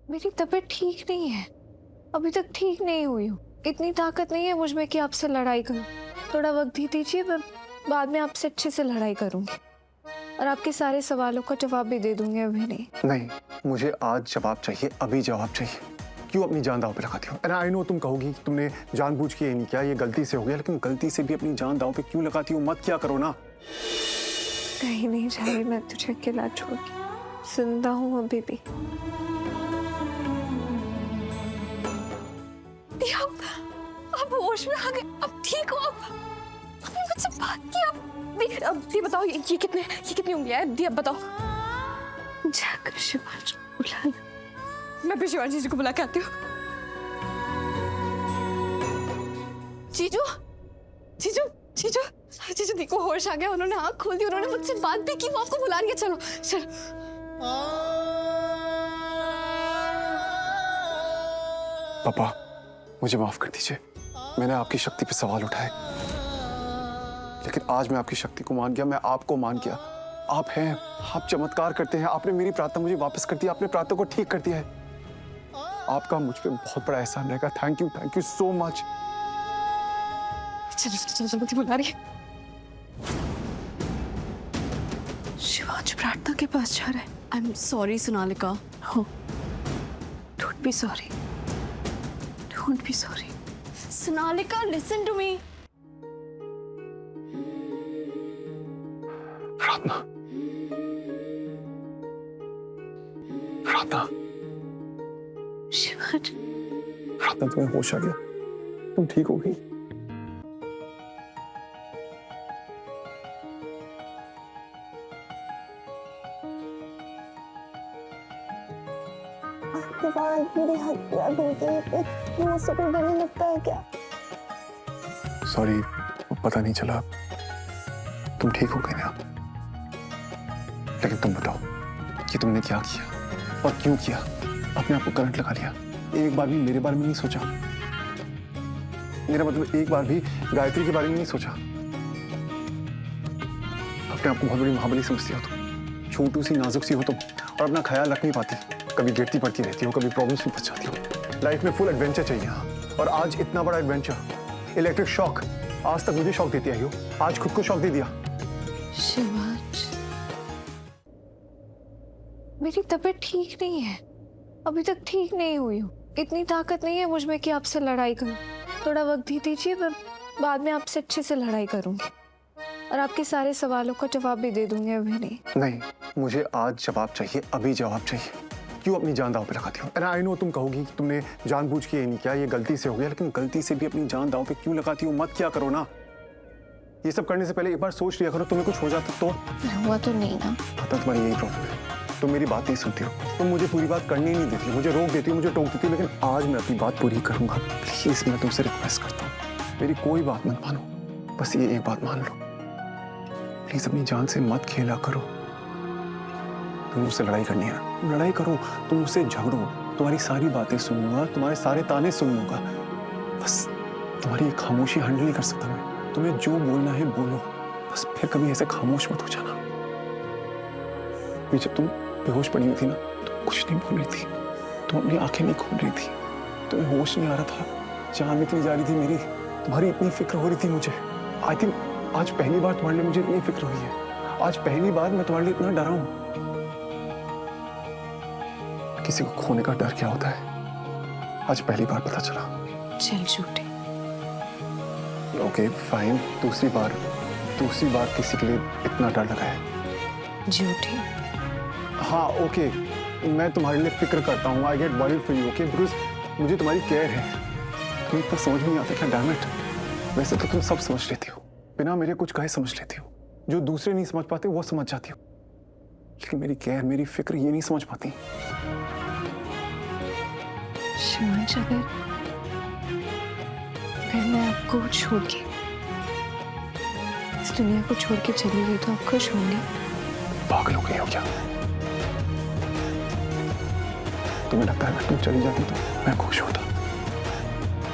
मेरी तबीयत ठीक नहीं है, अभी तक ठीक नहीं हुई हूँ। इतनी ताकत नहीं है मुझ में कि आपसे लड़ाई करूँ। थोड़ा वक्त ही दीजिए, मैं बाद में आपसे अच्छे से लड़ाई करूँगी और आपके सारे सवालों का जवाब भी दे दूंगी। अभी नहीं। नहीं, मुझे आज जवाब चाहिए, अभी जवाब चाहिए। क्यों अपनी जान दांव पे लगाती हो? आई नो तुम कहोगी कि तुमने जानबूझ के ये नहीं किया, ये गलती से हो गया, लेकिन गलती से भी अपनी जान दांव पे क्यों लगाती हो? मत क्या करो ना। कहीं नहीं चाहिए मैं तुझे अकेला छोड़ के। जिंदा हूँ अभी भी। आप होश में आ गए, अब ठीक हो? आपने मुझसे बात की? अब ये बताओ, ये कितनी उंगलियां हैं? दी अब बताओ। जाकर शिवांश को बुला लो। मैं भी शिवांश जी को बुला के आती हूँ। जीजू जीजू जीजू जीजू देखो, होश आ गया, उन्होंने आँख खोल दी, उन्होंने मुझसे बात भी की, वो आपको बुला रही है। चलो चलो। पापा, मुझे माफ कर दीजिए। मैंने आपकी शक्ति पे सवाल उठाए, लेकिन आज मैं आपकी शक्ति को मान गया, मैं आपको मान गया। आप हैं, आप चमत्कार करते हैं। आपने मेरी प्रार्थना मुझे वापस कर दी, आपने प्रार्थना को ठीक कर दिया है। आपका मुझ पे बहुत बड़ा एहसान रहेगा। Thank you so much. चलो चलो चलो, मुझे बुला रही है। शिवांश प्रार्थना के पास जा रहा है। I am sorry Sonalika. हो, don't be sorry, don't be sorry. Sonalika, listen to me. Prarthana, Prarthana, Shivansh, प्रार्थना, तुम्हें होश आ गया? तुम ठीक हो गई? आपके बाद मेरे हाथ दर्द होते हैं, मुझसे कोई डरने लगता है क्या? सॉरी, पता नहीं चला। तुम ठीक हो गए ना? लेकिन तुम बताओ कि तुमने क्या किया और क्यों किया? अपने आप को करंट लगा लिया। एक बार भी मेरे बारे में नहीं सोचा। मेरा मतलब एक बार भी गायत्री के बारे में नहीं सोचा। अपने आप को बहुत बड़ी महाबली समझती हो तुम। छोटू सी नाजुक सी हो तुम और अपना ख्याल रख नहीं पाती। कभी गिरती पड़ती रहती हो, कभी प्रॉब्लम्स में फंस जाती हो। लाइफ में फुल एडवेंचर चाहिए। और आज इतना बड़ा एडवेंचर, इलेक्ट्रिक शॉक। आज तक मुझे शॉक देती आई हो, आज खुद को शॉक दे दिया। शिवांश, मेरी तबीयत ठीक नहीं है, अभी तक ठीक नहीं हुई हूँ। इतनी ताकत नहीं है मुझ में कि आपसे लड़ाई करूँ। थोड़ा वक्त ही दीजिए, मैं बाद में आपसे अच्छे से लड़ाई करूँगी और आपके सारे सवालों का जवाब भी दे दूंगी। अभी नहीं। नहीं, मुझे आज जवाब चाहिए, अभी जवाब चाहिए। क्यों अपनी जान दांव पे लगाती हो? आई नो तुम कहोगी कि तुमने जानबूझ के ये नहीं किया, ये गलती से हो गया, लेकिन गलती से भी अपनी जान दांव पे क्यों लगाती हो? मत क्या करो ना। ये सब करने से पहले एक बार सोच लिया करो, तुम्हें कुछ हो जाता तो। हुआ तो नहीं ना? पता तुम्हारी यही प्रॉब्लम है, तुम मेरी बात नहीं सुनती हो। तुम मुझे पूरी बात करनी नहीं देती, मुझे रोक देती हो, मुझे टोक देती हो। लेकिन आज मैं अपनी बात पूरी करूंगा। प्लीज, मैं तुमसे रिक्वेस्ट करता हूँ, मेरी कोई बात मत मानो, बस ये एक बात मान लो। प्लीज अपनी जान से मत खेला करो। तुम मुझसे लड़ाई करनी है ना, लड़ाई करो। तुम मुझसे झगड़ो, तुम्हारी सारी बातें सुनूंगा, तुम्हारे सारे ताने सुनूंगा। बस तुम्हारी एक खामोशी हैंडल नहीं कर सकता मैं। तुम्हें जो बोलना है बोलो, बस फिर कभी ऐसे खामोश मत हो जाना। जब तुम बेहोश पड़ी हुई थी ना, तुम कुछ नहीं बोल रही थी, तुम अपनी आंखें नहीं खोल रही थी, तुम्हें होश नहीं आ रहा था, जान निकली जा रही थी मेरी। तुम्हारी इतनी फिक्र हो रही थी मुझे। आई थिंक आज पहली बार तुम्हारे लिए मुझे इतनी फिक्र हुई है। आज पहली बार मैं तुम्हारे लिए इतना डरा हूं। किसी को खोने का डर क्या होता है, आज पहली बार पता चला। चल झूठे। ओके फाइन, दूसरी बार किसी के लिए इतना डर लगा है। झूठे। हाँ ओके, मैं तुम्हारे लिए फिक्र करता हूँ। I get worried for you, okay, because मुझे तुम्हारी केयर है। तुम्हें इतना समझ नहीं आता क्या? Damn it. वैसे तो तुम सब समझ लेती हो, बिना मेरे कुछ कहे समझ लेती हो। जो दूसरे नहीं समझ पाते वो समझ जाती हो, लेकिन मेरी केयर, मेरी फिक्र ये नहीं समझ पाती। शिवांश, अगर मैं आपको छोड़ के इस दुनिया को छोड़ के चली गई तो आप खुश होंगे? पागल हो गई हो क्या? तुम्हें लगता है तुम चली जाती तो मैं खुश होता?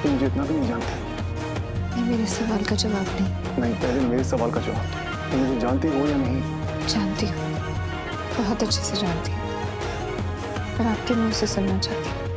तुम मुझे इतना भी नहीं जानती। ये मेरे सवाल का जवाब नहीं। नहीं, पहले मेरे सवाल का जवाब दो। तुम मुझे जानती हो या नहीं? जानती हूँ, बहुत अच्छे से जानती हूँ। पर आपके मुंह से सुनना चाहती हूँ।